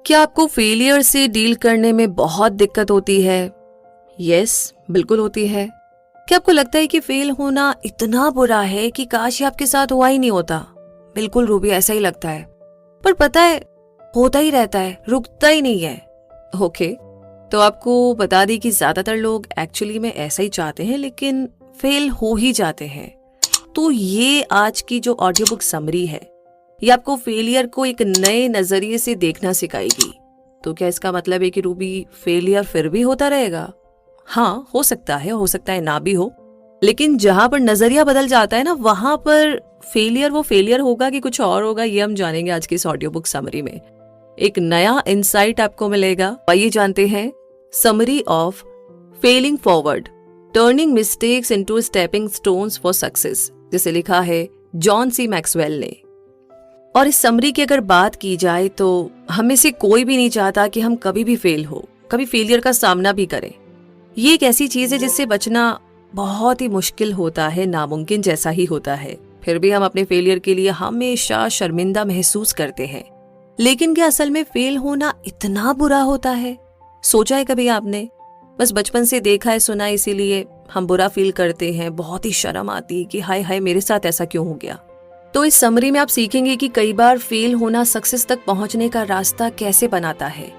क्या आपको फेलियर से डील करने में बहुत दिक्कत होती है? यस, बिल्कुल होती है। क्या आपको लगता है कि फेल होना इतना बुरा है कि काश ये आपके साथ हुआ ही नहीं होता? बिल्कुल रूबी, ऐसा ही लगता है। पर पता है, होता ही रहता है, रुकता ही नहीं है। ओके, तो आपको बता दी कि ज्यादातर लोग एक्चुअली में ऐसा ही चाहते हैं, लेकिन फेल हो ही जाते हैं। तो ये आज की जो ऑडियो बुक समरी है, ये आपको फेलियर को एक नए नजरिए से देखना सिखाएगी। तो क्या इसका मतलब है कि रूबी फेलियर फिर भी होता रहेगा? हाँ, हो सकता है ना भी हो, लेकिन जहां पर नजरिया बदल जाता है ना, वहां पर फेलियर वो फेलियर होगा कि कुछ और होगा, ये हम जानेंगे आज की इस ऑडियो बुक समरी में। एक नया इंसाइट आपको मिलेगा। आइए जानते हैं summary of Fehling forward, turning mistakes into stepping stones for success, जिसे लिखा है जॉन सी मैक्सवेल ने। और इस समरी की अगर बात की जाए तो हम में से कोई भी नहीं चाहता कि हम कभी भी फेल हो, कभी फेलियर का सामना भी करें। ये एक ऐसी चीज है जिससे बचना बहुत ही मुश्किल होता है, नामुमकिन जैसा ही होता है। फिर भी हम अपने फेलियर के लिए हमेशा शर्मिंदा महसूस करते हैं। लेकिन क्या असल में फेल होना इतना बुरा होता है? सोचा है कभी आपने? बस बचपन से देखा है, सुना है, इसीलिए हम बुरा फील करते हैं। बहुत ही शर्म आती है कि हाय हाय मेरे साथ ऐसा क्यों हो गया। तो इस समरी में आप सीखेंगे कि कई बार फेल होना सक्सेस तक पहुंचने का रास्ता कैसे बनाता है।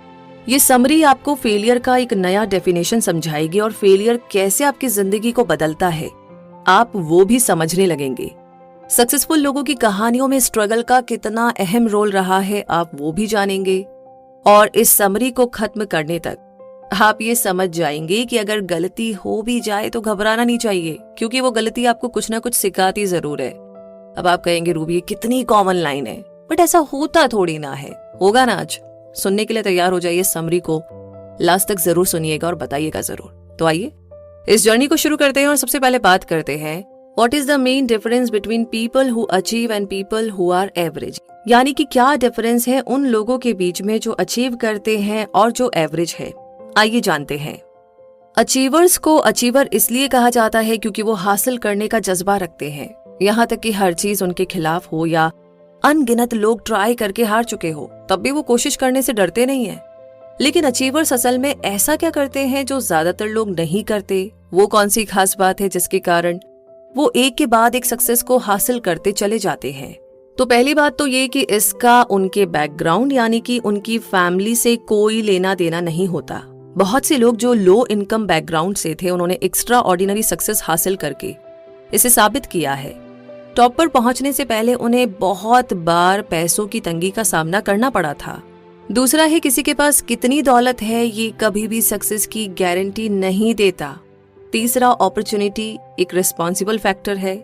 ये समरी आपको फेलियर का एक नया डेफिनेशन समझाएगी और फेलियर कैसे आपकी जिंदगी को बदलता है, आप वो भी समझने लगेंगे। सक्सेसफुल लोगों की कहानियों में स्ट्रगल का कितना अहम रोल रहा है, आप वो भी जानेंगे। और इस समरी को खत्म करने तक आप ये समझ जाएंगे कि अगर गलती हो भी जाए तो घबराना नहीं चाहिए, क्योंकि वो गलती आपको कुछ ना कुछ सिखाती जरूर है। अब आप कहेंगे रूबी ये कितनी कॉमन लाइन है, बट ऐसा होता थोड़ी ना है। होगा ना? आज सुनने के लिए तैयार हो जाइए। समरी को लास्ट तक जरूर सुनिएगा और बताइएगा जरूर। तो आइए इस जर्नी को शुरू करते हैं और सबसे पहले बात करते हैं what is the main difference between people who achieve and people who are average. यानी कि क्या डिफरेंस है उन लोगों के बीच में जो अचीव करते हैं और जो एवरेज है। आइए जानते हैं। अचीवर्स को अचीवर इसलिए कहा जाता है क्योंकि वो हासिल करने का जज्बा रखते हैं, यहाँ तक कि हर चीज उनके खिलाफ हो या अनगिनत लोग ट्राई करके हार चुके हो, तब भी वो कोशिश करने से डरते नहीं है। लेकिन अचीवर्स असल में ऐसा क्या करते हैं जो ज्यादातर लोग नहीं करते? वो कौन सी खास बात है जिसके कारण वो एक के बाद एक सक्सेस को हासिल करते चले जाते हैं? तो पहली बात तो ये कि इसका उनके बैकग्राउंड यानी कि उनकी फैमिली से कोई लेना देना नहीं होता। बहुत से लोग जो लो इनकम बैकग्राउंड से थे, उन्होंने एक्स्ट्रा ऑर्डिनरी सक्सेस हासिल करके इसे साबित किया है। टॉप पर पहुंचने से पहले उन्हें बहुत बार पैसों की तंगी का सामना करना पड़ा था। दूसरा है, किसी के पास कितनी दौलत है ये कभी भी सक्सेस की गारंटी नहीं देता। तीसरा, अपॉर्चुनिटी एक रिस्पॉन्सिबल फैक्टर है,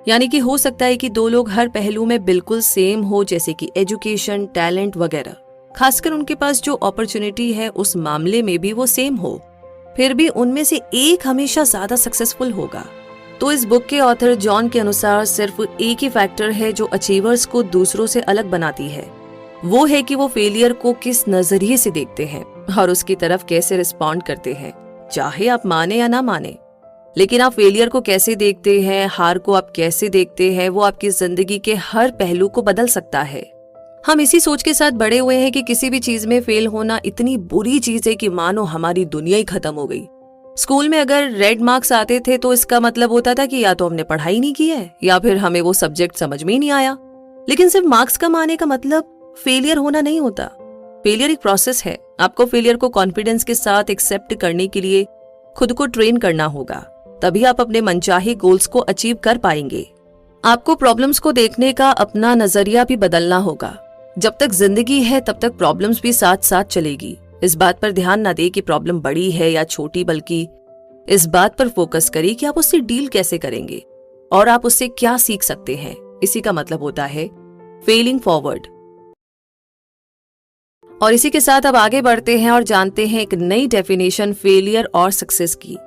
यानी कि हो सकता है कि दो लोग हर पहलू में बिल्कुल सेम हो, जैसे कि एजुकेशन, टैलेंट वगैरह। खासकर उनके पास जो अपॉर्चुनिटी है उस मामले में भी वो सेम हो, फिर भी उनमें से एक हमेशा ज्यादा सक्सेसफुल होगा। तो इस बुक के ऑथर जॉन के अनुसार सिर्फ एक ही फैक्टर है जो अचीवर्स को दूसरों से अलग बनाती है, वो है कि वो फेलियर को किस नजरिए से देखते हैं और उसकी तरफ कैसे रिस्पॉन्ड करते हैं। चाहे आप माने या ना माने, लेकिन आप फेलियर को कैसे देखते हैं, हार को आप कैसे देखते हैं, वो आपकी जिंदगी के हर पहलू को बदल सकता है। हम इसी सोच के साथ बड़े हुए हैं कि किसी भी चीज में फेल होना इतनी बुरी चीज है कि मानो हमारी दुनिया ही खत्म हो गई। स्कूल में अगर रेड मार्क्स आते थे तो इसका मतलब होता था कि या तो हमने पढ़ाई नहीं की है या फिर हमें वो सब्जेक्ट समझ में ही नहीं आया। लेकिन सिर्फ मार्क्स कम आने का मतलब फेलियर होना नहीं होता। फेलियर एक प्रोसेस है। आपको फेलियर को कॉन्फिडेंस के साथ एक्सेप्ट करने के लिए खुद को ट्रेन करना होगा, तभी आप अपने मनचाहे गोल्स को अचीव कर पाएंगे। आपको प्रॉब्लम्स को देखने का अपना नजरिया भी बदलना होगा। जब तक जिंदगी है तब तक प्रॉब्लम्स भी साथ साथ चलेगी। इस बात पर ध्यान न दे कि प्रॉब्लम बड़ी है या छोटी, बल्कि इस बात पर फोकस करिए कि आप उससे डील कैसे करेंगे और आप उससे क्या सीख सकते हैं। इसी का मतलब होता है फेलिंग फॉरवर्ड। और इसी के साथ अब आगे बढ़ते हैं और जानते हैं एक नई डेफिनेशन फेलियर और सक्सेस की।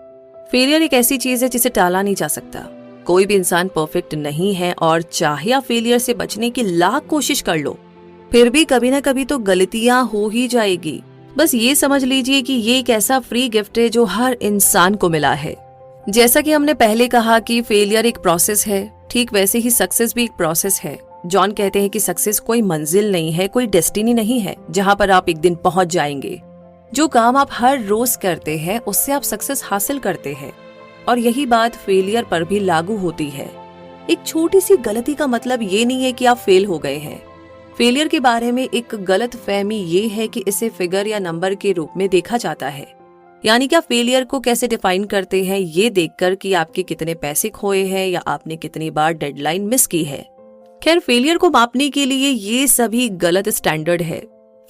फेलियर एक ऐसी चीज है जिसे टाला नहीं जा सकता। कोई भी इंसान परफेक्ट नहीं है और चाहे आप फेलियर से बचने की लाख कोशिश कर लो, फिर भी कभी ना कभी तो गलतियां हो ही जाएगी। बस ये समझ लीजिए कि ये एक ऐसा फ्री गिफ्ट है जो हर इंसान को मिला है। जैसा कि हमने पहले कहा कि फेलियर एक प्रोसेस है, ठीक वैसे ही सक्सेस भी एक प्रोसेस है। जॉन कहते हैं कि सक्सेस कोई मंजिल नहीं है, कोई डेस्टिनी नहीं है जहां पर आप एक दिन पहुंच जाएंगे। जो काम आप हर रोज करते हैं उससे आप सक्सेस हासिल करते हैं, और यही बात फेलियर पर भी लागू होती है। एक छोटी सी गलती का मतलब ये नहीं है कि आप फेल हो गए हैं। फेलियर के बारे में एक गलत फहमी ये है कि इसे फिगर या नंबर के रूप में देखा जाता है, यानी कि आप फेलियर को कैसे डिफाइन करते हैं ये देखकर कि आपके कितने पैसे खोए हैं या आपने कितनी बार डेडलाइन मिस की है। खैर, फेलियर को मापने के लिए ये सभी गलत स्टैंडर्ड है।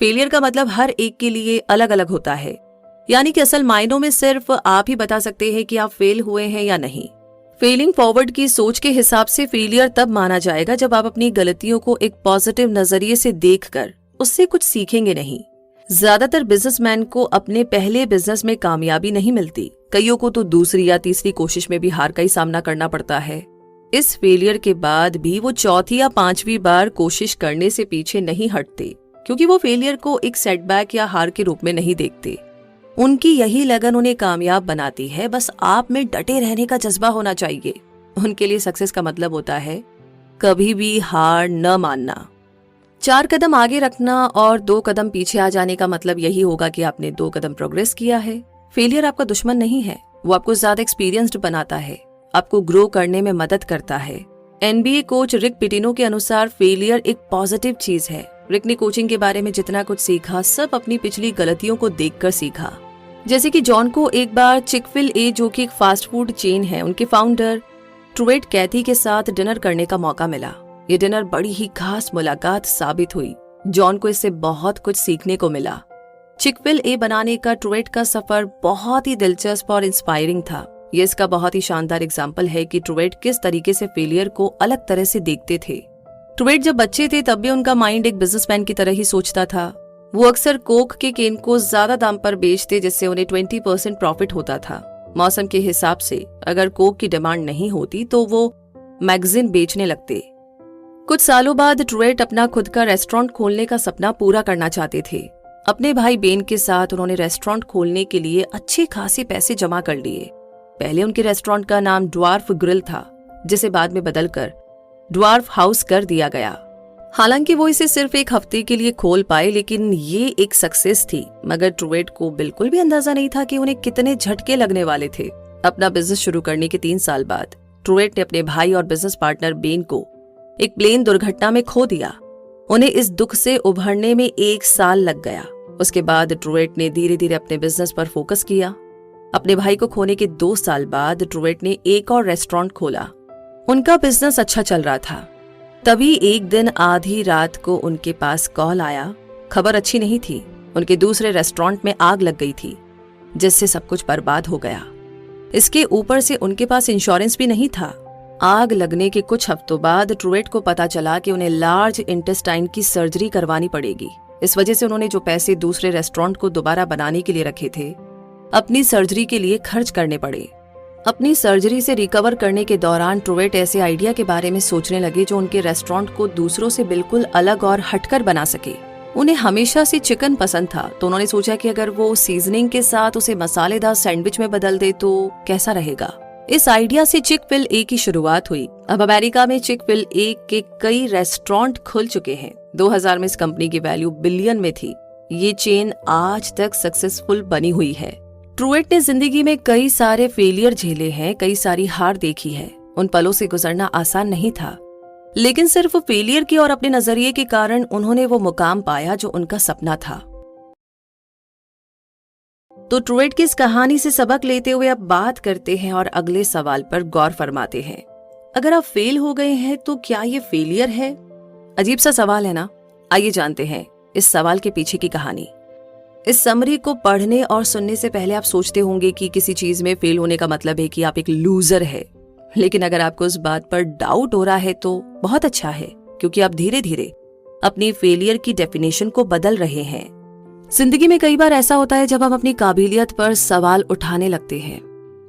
फेलियर का मतलब हर एक के लिए अलग अलग होता है, यानी कि असल मायनों में सिर्फ आप ही बता सकते हैं कि आप फेल हुए हैं या नहीं। फेलिंग फॉरवर्ड की सोच के हिसाब से फेलियर तब माना जाएगा जब आप अपनी गलतियों को एक पॉजिटिव नजरिए से देखकर उससे कुछ सीखेंगे नहीं। ज्यादातर बिजनेसमैन को अपने पहले बिजनेस में कामयाबी नहीं मिलती, कईयों को तो दूसरी या तीसरी कोशिश में भी हार का ही सामना करना पड़ता है। इस फेलियर के बाद भी वो चौथी या पांचवी बार कोशिश करने से पीछे नहीं हटते, क्योंकि वो फेलियर को एक सेटबैक या हार के रूप में नहीं देखते। उनकी यही लगन उन्हें कामयाब बनाती है। बस आप में डटे रहने का जज्बा होना चाहिए। उनके लिए सक्सेस का मतलब होता है कभी भी हार न मानना। 4 कदम आगे रखना और 2 कदम पीछे आ जाने का मतलब यही होगा कि आपने 2 कदम प्रोग्रेस किया है। फेलियर आपका दुश्मन नहीं है, वो आपको ज्यादा एक्सपीरियंस्ड बनाता है, आपको ग्रो करने में मदद करता है। NBA कोच रिक पिटिनो के अनुसार फेलियर एक पॉजिटिव चीज है। रिक ने कोचिंग के बारे में जितना कुछ सीखा सब अपनी पिछली गलतियों को देखकर सीखा। जैसे कि जॉन को एक बार चिक-फिल-ए, जो कि एक फास्ट फूड चेन है, उनके फाउंडर ट्रुएट कैथी के साथ डिनर करने का मौका मिला। ये डिनर बड़ी ही खास मुलाकात साबित हुई। जॉन को इससे बहुत कुछ सीखने को मिला। चिक-फिल-ए बनाने का ट्रुएट का सफर बहुत ही दिलचस्प और इंस्पायरिंग था। ये इसका बहुत ही शानदार एग्जाम्पल है कि ट्रुएट किस तरीके से फेलियर को अलग तरह से देखते थे। ट्रुएट जब बच्चे थे तब भी उनका माइंड एक बिजनेसमैन की तरह ही सोचता था। वो अक्सर कोक के केन को ज्यादा दाम पर बेचते, जिससे उन्हें 20% प्रॉफिट होता था। मौसम के हिसाब से अगर कोक की डिमांड नहीं होती तो वो मैगजीन बेचने लगते। कुछ सालों बाद ट्रुएट अपना खुद का रेस्टोरेंट खोलने का सपना पूरा करना चाहते थे। अपने भाई बेन के साथ उन्होंने रेस्टोरेंट खोलने के लिए अच्छे खासे पैसे जमा कर लिए। पहले उनके रेस्टोरेंट का नाम ड्वार्फ ग्रिल था, जिसे बाद में बदलकर ड्वार्फ हाउस कर दिया गया। हालांकि वो इसे सिर्फ 1 हफ्ते के लिए खोल पाए, लेकिन ये एक सक्सेस थी। मगर ट्रुएट को बिल्कुल भी अंदाजा नहीं था कि उन्हें कितने झटके लगने वाले थे। अपना बिजनेस शुरू करने के 3 साल बाद ट्रुएट ने अपने भाई और बिजनेस पार्टनर बेन को एक प्लेन दुर्घटना में खो दिया। उन्हें इस दुख से उभरने में 1 साल लग गया। उसके बाद ट्रुएट ने धीरे धीरे अपने बिजनेस पर फोकस किया। अपने भाई को खोने के 2 साल बाद ट्रुएट ने एक और रेस्टोरेंट खोला। उनका बिजनेस अच्छा चल रहा था। तभी एक दिन आधी रात को उनके पास कॉल आया। खबर अच्छी नहीं थी। उनके दूसरे रेस्टोरेंट में आग लग गई थी, जिससे सब कुछ बर्बाद हो गया। इसके ऊपर से उनके पास इंश्योरेंस भी नहीं था। आग लगने के कुछ हफ्तों बाद ट्रुएट को पता चला कि उन्हें लार्ज इंटेस्टाइन की सर्जरी करवानी पड़ेगी। इस वजह से उन्होंने जो पैसे दूसरे रेस्टोरेंट को दोबारा बनाने के लिए रखे थे, अपनी सर्जरी के लिए खर्च करने पड़े। अपनी सर्जरी से रिकवर करने के दौरान ट्रुएट ऐसे आइडिया के बारे में सोचने लगे जो उनके रेस्टोरेंट को दूसरों से बिल्कुल अलग और हटकर बना सके। उन्हें हमेशा से चिकन पसंद था, तो उन्होंने सोचा कि अगर वो सीजनिंग के साथ उसे मसालेदार सैंडविच में बदल दे तो कैसा रहेगा। इस आइडिया से चिक-फिल-ए की शुरुआत हुई। अब अमेरिका में चिक-फिल-ए के कई रेस्टोरेंट खुल चुके हैं। 2000 में इस कंपनी की वैल्यू बिलियन में थी। ये चेन आज तक सक्सेसफुल बनी हुई है। ट्रुएट ने जिंदगी में कई सारे फेलियर झेले हैं, कई सारी हार देखी है। उन पलों से गुजरना आसान नहीं था, लेकिन सिर्फ फेलियर के और अपने नजरिए के कारण उन्होंने वो मुकाम पाया जो उनका सपना था। तो ट्रुएट की इस कहानी से सबक लेते हुए अब बात करते हैं और अगले सवाल पर गौर फरमाते हैं। अगर आप फेल हो गए हैं तो क्या ये फेलियर है? अजीब सा सवाल है ना? आइए जानते हैं इस सवाल के पीछे की कहानी। इस समरी को पढ़ने और सुनने से पहले आप सोचते होंगे कि किसी चीज में फेल होने का मतलब है कि आप एक लूजर है। लेकिन अगर आपको उस बात पर डाउट हो रहा है तो बहुत अच्छा है, क्योंकि आप धीरे धीरे अपनी फेलियर की डेफिनेशन को बदल रहे हैं। जिंदगी में कई बार ऐसा होता है जब हम अपनी काबिलियत पर सवाल उठाने लगते हैं।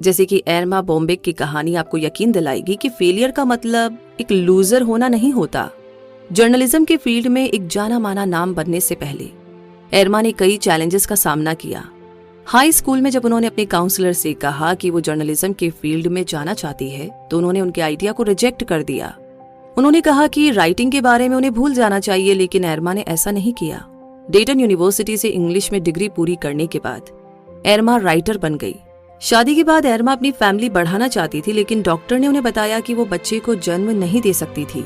जैसे कि एरमा बॉम्बेक की कहानी आपको यकीन दिलाएगी कि फेलियर का मतलब एक लूजर होना नहीं होता। जर्नलिज्म के फील्ड में एक जाना माना नाम बनने से पहले एरमा ने कई चैलेंजेस का सामना किया। हाई स्कूल में जब उन्होंने अपने काउंसलर से कहा कि वो जर्नलिज्म के फील्ड में जाना चाहती है, तो उन्होंने उनके आइडिया को रिजेक्ट कर दिया। उन्होंने कहा कि राइटिंग के बारे में उन्हें भूल जाना चाहिए, लेकिन एरमा ने ऐसा नहीं किया। डेटन यूनिवर्सिटी से इंग्लिश में डिग्री पूरी करने के बाद एरमा राइटर बन गई। शादी के बाद एरमा अपनी फैमिली बढ़ाना चाहती थी, लेकिन डॉक्टर ने उन्हें बताया कि वो बच्चे को जन्म नहीं दे सकती थी।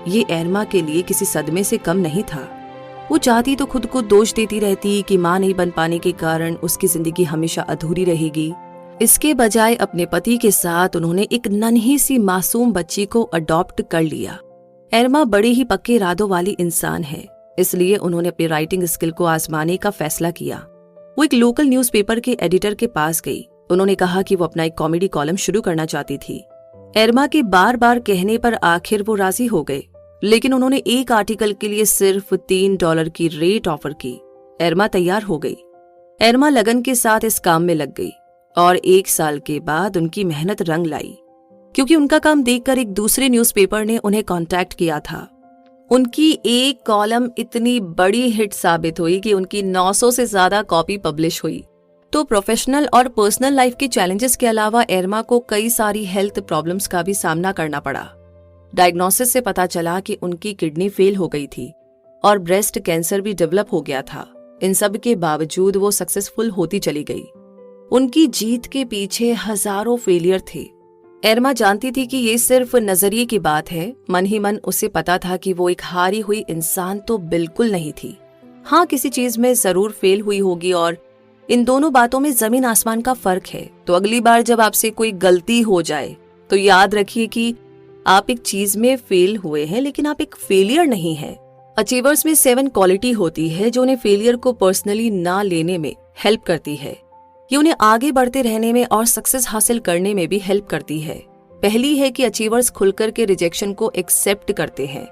ये एरमा के लिए किसी सदमे से कम नहीं था। वो चाहती तो खुद को दोष देती रहती कि मां नहीं बन पाने के कारण उसकी जिंदगी हमेशा अधूरी रहेगी। इसके बजाय अपने पति के साथ उन्होंने एक नन्ही सी मासूम बच्ची को अडॉप्ट कर लिया। एरमा बड़े ही पक्के इरादों वाली इंसान है, इसलिए उन्होंने अपनी राइटिंग स्किल को आजमाने का फैसला किया। वो एक लोकल न्यूज़पेपर के एडिटर के पास गई। उन्होंने कहा कि वो अपना एक कॉमेडी कॉलम शुरू करना चाहती थी। एरमा के बार बार कहने पर आखिर वो राजी हो गए, लेकिन उन्होंने एक आर्टिकल के लिए सिर्फ $3 की रेट ऑफर की। एरमा तैयार हो गई। एरमा लगन के साथ इस काम में लग गई और 1 साल के बाद उनकी मेहनत रंग लाई, क्योंकि उनका काम देखकर एक दूसरे न्यूज़पेपर ने उन्हें कांटेक्ट किया था। उनकी एक कॉलम इतनी बड़ी हिट साबित हुई कि उनकी 900 से ज्यादा कॉपी पब्लिश हुई। तो प्रोफेशनल और पर्सनल लाइफ के चैलेंजेस के अलावा एरमा को कई सारी हेल्थ प्रॉब्लम्स का भी सामना करना पड़ा। डायग्नोसिस से पता चला कि उनकी किडनी फेल हो गई थी और ब्रेस्ट कैंसर भी डेवलप हो गया था। इन सब के बावजूद वो सक्सेसफुल होती चली गई। उनकी जीत के पीछे हजारों फेलियर थे। एरमा जानती थी कि ये सिर्फ नजरिए की बात है। मन ही मन उसे पता था कि वो एक हारी हुई इंसान तो बिल्कुल नहीं थी। हाँ, किसी चीज में जरूर फेल हुई होगी और इन दोनों बातों में जमीन आसमान का फर्क है। तो अगली बार जब आपसे कोई गलती हो जाए तो याद रखिए कि आप एक चीज में फेल हुए हैं, लेकिन आप एक फेलियर नहीं हैं। अचीवर्स में 7 क्वालिटी होती है जो उन्हें फेलियर को पर्सनली ना लेने में हेल्प करती है। ये उन्हें आगे बढ़ते रहने में और सक्सेस हासिल करने में भी हेल्प करती है। पहली है कि अचीवर्स खुलकर के रिजेक्शन को एक्सेप्ट करते हैं।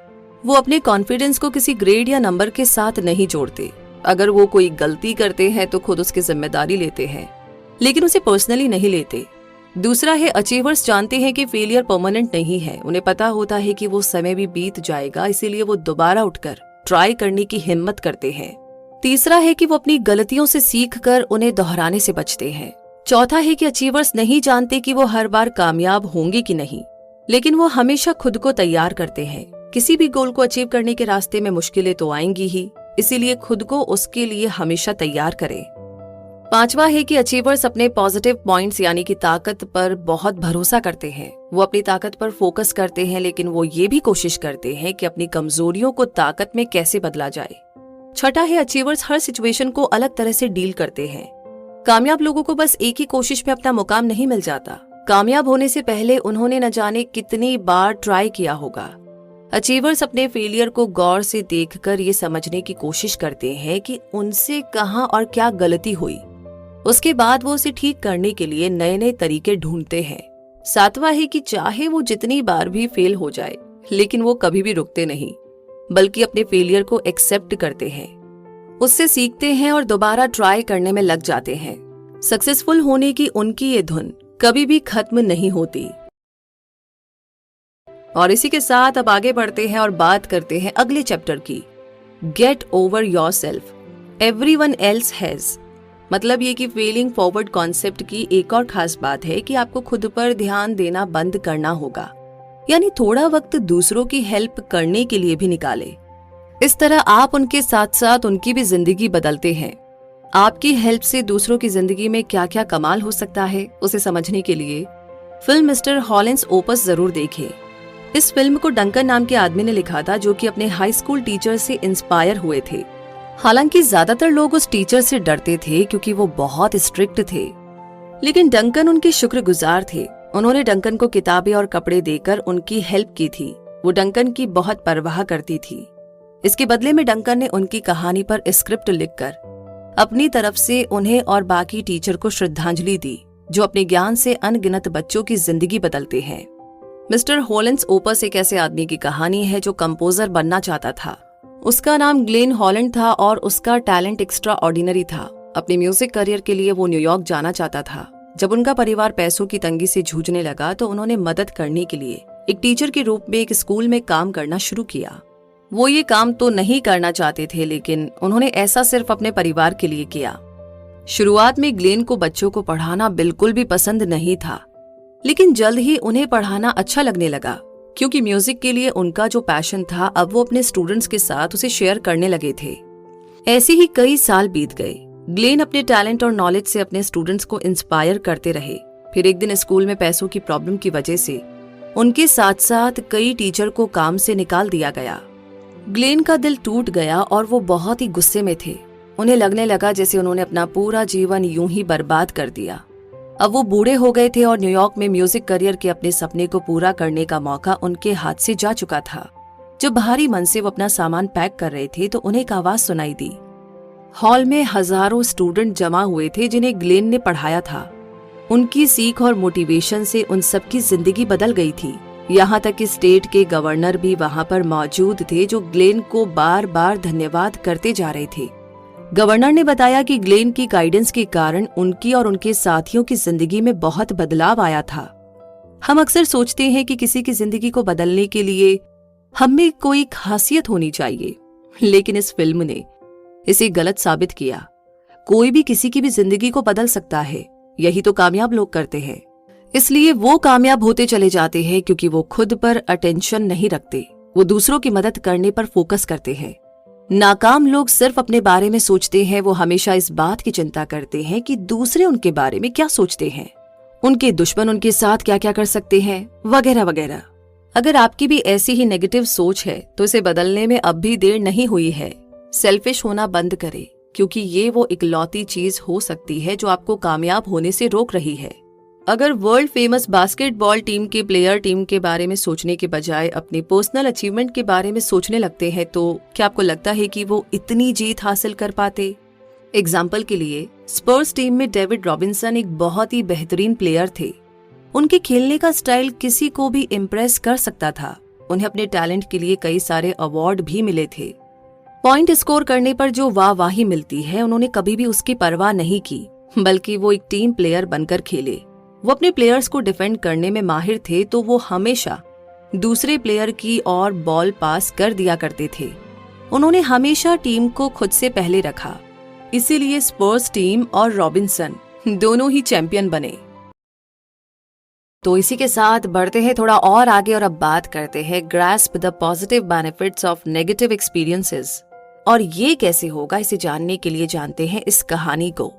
वो अपने कॉन्फिडेंस को किसी ग्रेड या नंबर के साथ नहीं जोड़ते। अगर वो कोई गलती करते हैं तो खुद उसकी जिम्मेदारी लेते हैं, लेकिन उसे पर्सनली नहीं लेते। दूसरा है, अचीवर्स जानते हैं कि फेलियर परमानेंट नहीं है। उन्हें पता होता है कि वो समय भी बीत जाएगा, इसीलिए वो दोबारा उठकर ट्राई करने की हिम्मत करते हैं। तीसरा है कि वो अपनी गलतियों से सीखकर उन्हें दोहराने से बचते हैं। चौथा है कि अचीवर्स नहीं जानते कि वो हर बार कामयाब होंगे कि नहीं, लेकिन वो हमेशा खुद को तैयार करते हैं। किसी भी गोल को अचीव करने के रास्ते में मुश्किलें तो आएंगी ही, इसीलिए खुद को उसके लिए हमेशा तैयार करें। पांचवा है कि अचीवर्स अपने पॉजिटिव पॉइंट्स यानी कि ताकत पर बहुत भरोसा करते हैं। वो अपनी ताकत पर फोकस करते हैं, लेकिन वो ये भी कोशिश करते हैं कि अपनी कमजोरियों को ताकत में कैसे बदला जाए। छठा है, अचीवर्स हर सिचुएशन को अलग तरह से डील करते हैं। कामयाब लोगों को बस एक ही कोशिश में अपना मुकाम नहीं मिल जाता। कामयाब होने से पहले उन्होंने न जाने कितनी बार ट्राई किया होगा। अचीवर्स अपने फेलियर को गौर से देखकर ये समझने की कोशिश करते हैं कि उनसे कहां और क्या गलती हुई। उसके बाद वो उसे ठीक करने के लिए नए नए तरीके ढूंढते हैं। सातवां है कि चाहे वो जितनी बार भी फेल हो जाए, लेकिन वो कभी भी रुकते नहीं, बल्कि अपने फेलियर को एक्सेप्ट करते हैं, उससे सीखते हैं और दोबारा ट्राई करने में लग जाते हैं। सक्सेसफुल होने की उनकी ये धुन कभी भी खत्म नहीं होती। और इसी के साथ अब आगे बढ़ते हैं और बात करते हैं अगले चैप्टर की, get over yourself, everyone else has. मतलब ये कि फेलिंग फॉरवर्ड कॉन्सेप्ट की एक और खास बात है कि आपको खुद पर ध्यान देना बंद करना होगा, यानी थोड़ा वक्त दूसरों की हेल्प करने के लिए भी निकाले। इस तरह आप उनके साथ साथ उनकी भी जिंदगी बदलते हैं। आपकी हेल्प से दूसरों की जिंदगी में क्या क्या कमाल हो सकता है, उसे समझने के लिए फिल्म मिस्टर हॉलेंस ओपस जरूर देखें। इस फिल्म को डंकन नाम के आदमी ने लिखा था, जो कि अपने हाई स्कूल टीचर से इंस्पायर हुए थे। हालांकि ज्यादातर लोग उस टीचर से डरते थे क्योंकि वो बहुत स्ट्रिक्ट थे, लेकिन डंकन उनके शुक्रगुजार थे। उन्होंने डंकन को किताबें और कपड़े देकर उनकी हेल्प की थी। वो डंकन की बहुत परवाह करती थी। इसके बदले में डंकन ने उनकी कहानी पर स्क्रिप्ट लिखकर अपनी तरफ से उन्हें और बाकी टीचर को श्रद्धांजलि दी, जो अपने ज्ञान से अनगिनत बच्चों की जिंदगी बदलते हैं। मिस्टर हॉलेंस ओपस एक ऐसे आदमी की कहानी है जो कंपोजर बनना चाहता था। उसका नाम ग्लेन हॉलैंड था और उसका टैलेंट एक्स्ट्रा ऑर्डिनरी था। अपने म्यूजिक करियर के लिए वो न्यूयॉर्क जाना चाहता था। जब उनका परिवार पैसों की तंगी से जूझने लगा तो उन्होंने मदद करने के लिए एक टीचर के रूप में एक स्कूल में काम करना शुरू किया। वो ये काम तो नहीं करना चाहते थे, लेकिन उन्होंने ऐसा सिर्फ अपने परिवार के लिए किया। शुरुआत में ग्लेन को बच्चों को पढ़ाना बिल्कुल भी पसंद नहीं था, लेकिन जल्द ही उन्हें पढ़ाना अच्छा लगने लगा। क्योंकि म्यूजिक के लिए उनका जो पैशन था अब वो अपने स्टूडेंट्स के साथ उसे शेयर करने लगे थे। ऐसे ही कई साल बीत गए। ग्लेन अपने टैलेंट और नॉलेज से अपने स्टूडेंट्स को इंस्पायर करते रहे। फिर एक दिन स्कूल में पैसों की प्रॉब्लम की वजह से उनके साथ साथ कई टीचर को काम से निकाल दिया गया। ग्लेन का दिल टूट गया और वो बहुत ही गुस्से में थे। उन्हें लगने लगा जैसे उन्होंने अपना पूरा जीवन यूं ही बर्बाद कर दिया। अब वो बूढ़े हो गए थे और न्यूयॉर्क में म्यूजिक करियर के अपने सपने को पूरा करने का मौका उनके हाथ से जा चुका था। जब भारी मन से वो अपना सामान पैक कर रहे थे तो उन्हें एक आवाज सुनाई दी। हॉल में हजारों स्टूडेंट जमा हुए थे जिन्हें ग्लेन ने पढ़ाया था। उनकी सीख और मोटिवेशन से उन सबकी जिंदगी बदल गई थी। यहाँ तक कि स्टेट के गवर्नर भी वहाँ पर मौजूद थे जो ग्लेन को बार बार धन्यवाद करते जा रहे थे। गवर्नर ने बताया कि ग्लेन की गाइडेंस के कारण उनकी और उनके साथियों की जिंदगी में बहुत बदलाव आया था। हम अक्सर सोचते हैं कि किसी की जिंदगी को बदलने के लिए हम में कोई खासियत होनी चाहिए, लेकिन इस फिल्म ने इसे गलत साबित किया। कोई भी किसी की भी जिंदगी को बदल सकता है। यही तो कामयाब लोग करते हैं। इसलिए वो कामयाब होते चले जाते हैं क्योंकि वो खुद पर अटेंशन नहीं रखते, वो दूसरों की मदद करने पर फोकस करते हैं। नाकाम लोग सिर्फ अपने बारे में सोचते हैं। वो हमेशा इस बात की चिंता करते हैं कि दूसरे उनके बारे में क्या सोचते हैं, उनके दुश्मन उनके साथ क्या क्या कर सकते हैं, वगैरह वगैरह। अगर आपकी भी ऐसी ही नेगेटिव सोच है तो इसे बदलने में अब भी देर नहीं हुई है। सेल्फिश होना बंद करें, क्योंकि ये वो इकलौती चीज हो सकती है जो आपको कामयाब होने से रोक रही है। अगर वर्ल्ड फेमस बास्केटबॉल टीम के प्लेयर टीम के बारे में सोचने के बजाय अपनी पर्सनल अचीवमेंट के बारे में सोचने लगते हैं तो क्या आपको लगता है कि वो इतनी जीत हासिल कर पाते? एग्जाम्पल के लिए स्पर्स टीम में डेविड रॉबिन्सन एक बहुत ही बेहतरीन प्लेयर थे। उनके खेलने का स्टाइल किसी को भी इम्प्रेस कर सकता था। उन्हें अपने टैलेंट के लिए कई सारे अवार्ड भी मिले थे। पॉइंट स्कोर करने पर जो वाहवाही मिलती है उन्होंने कभी भी उसकी परवाह नहीं की, बल्कि वो एक टीम प्लेयर बनकर खेले। वो अपने प्लेयर्स को डिफेंड करने में माहिर थे तो वो हमेशा दूसरे प्लेयर की ओर बॉल पास कर दिया करते थे। उन्होंने हमेशा टीम को खुद से पहले रखा, इसीलिए स्पर्स टीम और रॉबिन्सन दोनों ही चैंपियन बने। तो इसी के साथ बढ़ते हैं थोड़ा और आगे और अब बात करते हैं grasp the positive benefits of negative experiences. और ये कैसे होगा, इसे जानने के लिए जानते हैं इस कहानी को।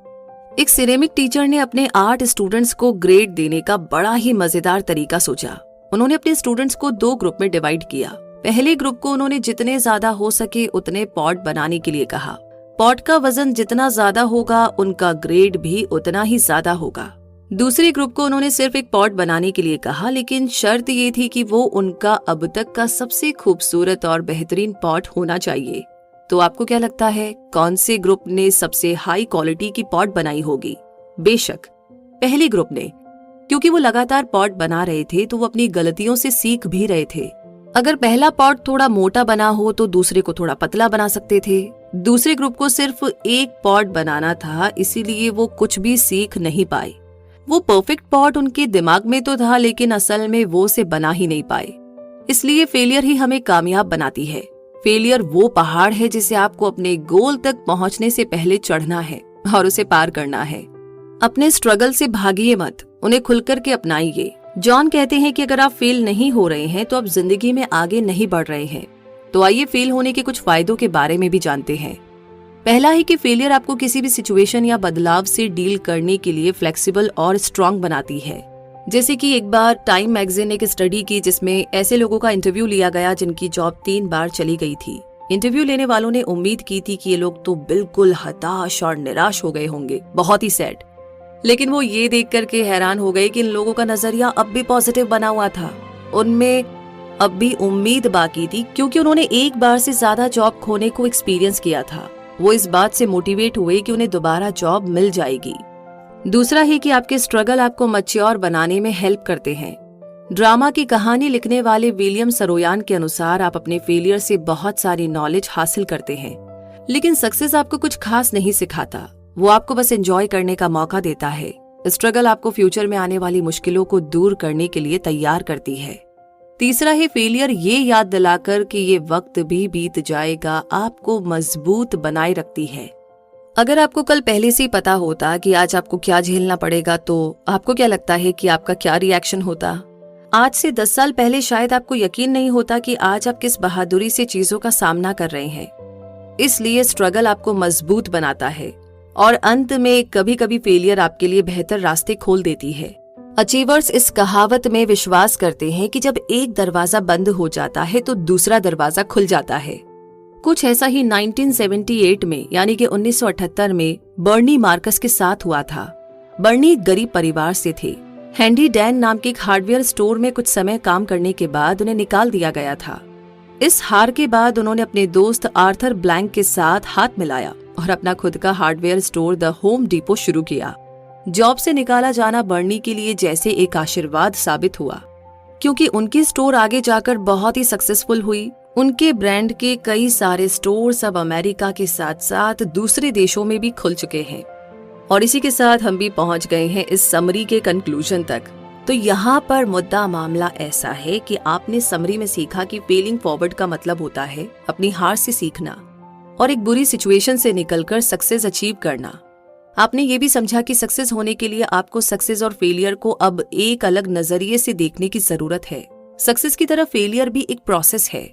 एक सिरेमिक टीचर ने अपने 8 स्टूडेंट्स को ग्रेड देने का बड़ा ही मजेदार तरीका सोचा। उन्होंने अपने स्टूडेंट्स को 2 ग्रुप में डिवाइड किया। पहले ग्रुप को उन्होंने जितने ज्यादा हो सके उतने पॉट बनाने के लिए कहा। पॉट का वजन जितना ज्यादा होगा उनका ग्रेड भी उतना ही ज्यादा होगा। दूसरे ग्रुप को उन्होंने सिर्फ एक पॉट बनाने के लिए कहा, लेकिन शर्त ये थी कि वो उनका अब तक का सबसे खूबसूरत और बेहतरीन पॉट होना चाहिए। तो आपको क्या लगता है कौन से ग्रुप ने सबसे हाई क्वालिटी की पॉट बनाई होगी? बेशक पहले ग्रुप ने, क्योंकि वो लगातार पॉट बना रहे थे तो वो अपनी गलतियों से सीख भी रहे थे। अगर पहला पॉट थोड़ा मोटा बना हो तो दूसरे को थोड़ा पतला बना सकते थे। दूसरे ग्रुप को सिर्फ एक पॉट बनाना था, इसीलिए वो कुछ भी सीख नहीं पाए। वो परफेक्ट पॉट उनके दिमाग में तो था, लेकिन असल में वो उसे बना ही नहीं पाए। इसलिए फेलियर ही हमें कामयाब बनाती है। फेलियर वो पहाड़ है जिसे आपको अपने गोल तक पहुंचने से पहले चढ़ना है और उसे पार करना है। अपने स्ट्रगल से भागिए मत, उन्हें खुलकर के अपनाइए। जॉन कहते हैं कि अगर आप फेल नहीं हो रहे हैं तो आप जिंदगी में आगे नहीं बढ़ रहे हैं। तो आइए फेल होने के कुछ फायदों के बारे में भी जानते हैं। पहला है कि फेलियर आपको किसी भी सिचुएशन या बदलाव से डील करने के लिए फ्लेक्सिबल और स्ट्रांग बनाती है। जैसे कि एक बार टाइम मैगजीन ने एक स्टडी की जिसमें ऐसे लोगों का इंटरव्यू लिया गया जिनकी जॉब 3 बार चली गई थी। इंटरव्यू लेने वालों ने उम्मीद की थी कि ये लोग तो बिल्कुल हताश और निराश हो गए होंगे, बहुत ही सैड। लेकिन वो ये देख करके हैरान हो गए कि इन लोगों का नजरिया अब भी पॉजिटिव बना हुआ था। उनमें अब भी उम्मीद बाकी थी, क्योंकि उन्होंने एक बार से ज्यादा जॉब खोने को एक्सपीरियंस किया था। वो इस बात से मोटिवेट हुए कि उन्हें दोबारा जॉब मिल जाएगी। दूसरा है कि आपके स्ट्रगल आपको मैच्योर बनाने में हेल्प करते हैं। ड्रामा की कहानी लिखने वाले विलियम सरोयान के अनुसार आप अपने फेलियर से बहुत सारी नॉलेज हासिल करते हैं, लेकिन सक्सेस आपको कुछ खास नहीं सिखाता। वो आपको बस एंजॉय करने का मौका देता है। स्ट्रगल आपको फ्यूचर में आने वाली मुश्किलों को दूर करने के लिए तैयार करती है। तीसरा है फेलियर ये याद दिलाकर कि ये वक्त भी बीत जाएगा, आपको मजबूत बनाए रखती है। अगर आपको कल पहले से ही पता होता कि आज आपको क्या झेलना पड़ेगा तो आपको क्या लगता है कि आपका क्या रिएक्शन होता? आज से 10 साल पहले शायद आपको यकीन नहीं होता कि आज आप किस बहादुरी से चीजों का सामना कर रहे हैं। इसलिए स्ट्रगल आपको मजबूत बनाता है और अंत में कभी कभी फेलियर आपके लिए बेहतर रास्ते खोल देती है। अचीवर्स इस कहावत में विश्वास करते हैं कि जब एक दरवाजा बंद हो जाता है तो दूसरा दरवाजा खुल जाता है। कुछ ऐसा ही 1978 में यानी कि 1978 में बर्नी मार्कस के साथ हुआ था। बर्नी एक गरीब परिवार से थे। हैंडी डैन नाम के एक हार्डवेयर स्टोर में कुछ समय काम करने के बाद उन्हें निकाल दिया गया था। इस हार के बाद उन्होंने अपने दोस्त आर्थर ब्लैंक के साथ हाथ मिलाया और अपना खुद का hardware store the home depot शुरू किया। जॉब से निकाला जाना बर्नी के लिए जैसे एक आशीर्वाद साबित हुआ, क्योंकि उनकी स्टोर आगे जाकर बहुत ही सक्सेसफुल हुई। उनके ब्रांड के कई सारे स्टोर्स अब अमेरिका के साथ साथ दूसरे देशों में भी खुल चुके हैं। और इसी के साथ हम भी पहुंच गए हैं इस समरी के कंक्लूजन तक। तो यहाँ पर मुद्दा मामला ऐसा है कि आपने समरी में सीखा कि फेलिंग फॉरवर्ड का मतलब होता है अपनी हार से सीखना और एक बुरी सिचुएशन से निकलकर सक्सेस अचीव करना। आपने ये भी समझा कि सक्सेस होने के लिए आपको सक्सेस और फेलियर को अब एक अलग नजरिए से देखने की जरूरत है। सक्सेस की तरह फेलियर भी एक प्रोसेस है।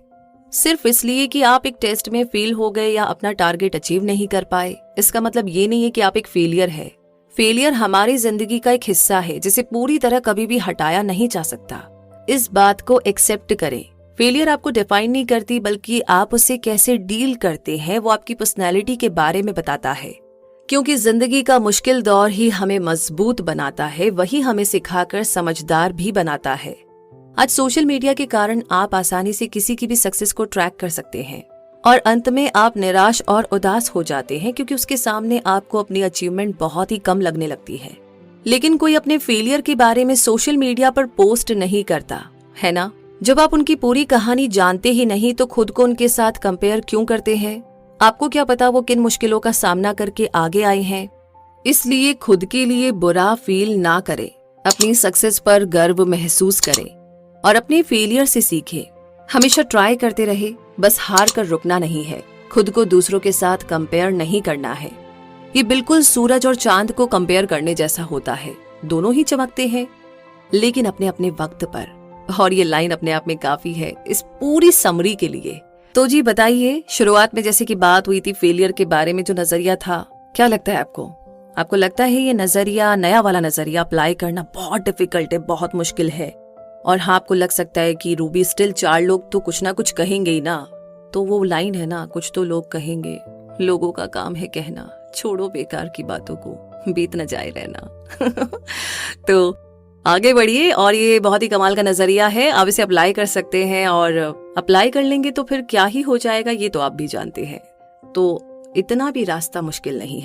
सिर्फ इसलिए कि आप एक टेस्ट में फेल हो गए या अपना टारगेट अचीव नहीं कर पाए, इसका मतलब ये नहीं है कि आप एक फेलियर है। फेलियर हमारी जिंदगी का एक हिस्सा है जिसे पूरी तरह कभी भी हटाया नहीं जा सकता। इस बात को एक्सेप्ट करें। फेलियर आपको डिफाइन नहीं करती, बल्कि आप उससे कैसे डील करते हैं वो आपकी पर्सनैलिटी के बारे में बताता है। क्योंकि जिंदगी का मुश्किल दौर ही हमें मजबूत बनाता है, वही हमें सिखाकर समझदार भी बनाता है। आज सोशल मीडिया के कारण आप आसानी से किसी की भी सक्सेस को ट्रैक कर सकते हैं और अंत में आप निराश और उदास हो जाते हैं, क्योंकि उसके सामने आपको अपनी अचीवमेंट बहुत ही कम लगने लगती है। लेकिन कोई अपने फेलियर के बारे में सोशल मीडिया पर पोस्ट नहीं करता, है ना? जब आप उनकी पूरी कहानी जानते ही नहीं तो खुद को उनके साथ कंपेयर क्यों करते हैं? आपको क्या पता वो किन मुश्किलों का सामना करके आगे आए हैं। इसलिए खुद के लिए बुरा फील ना करें, अपनी सक्सेस पर गर्व महसूस करें और अपने फेलियर से सीखें। हमेशा ट्राई करते रहे, बस हार कर रुकना नहीं है। खुद को दूसरों के साथ कंपेयर नहीं करना है। ये बिल्कुल सूरज और चांद को कंपेयर करने जैसा होता है। दोनों ही चमकते हैं, लेकिन अपने अपने वक्त पर। और ये लाइन अपने आप में काफी है इस पूरी समरी के लिए। तो जी बताइए, शुरुआत में जैसे कि बात हुई थी फेलियर के बारे में, जो नजरिया था, क्या लगता है आपको? आपको लगता है ये नजरिया, नया वाला नजरिया अप्लाई करना बहुत डिफिकल्ट है, बहुत मुश्किल है? और हाँ, आपको लग सकता है कि रूबी स्टिल 4 लोग तो कुछ ना कुछ कहेंगे ही ना। तो वो लाइन है ना, कुछ तो लोग कहेंगे, लोगों का काम है कहना, छोड़ो बेकार की बातों को, बीत न जाए रहना। तो आगे बढ़िए, और ये बहुत ही कमाल का नजरिया है। आप इसे अप्लाई कर सकते हैं और अप्लाई कर लेंगे तो फिर क्या ही हो जाएगा ये तो आप भी जानते हैं। तो इतना भी रास्ता मुश्किल नहीं है।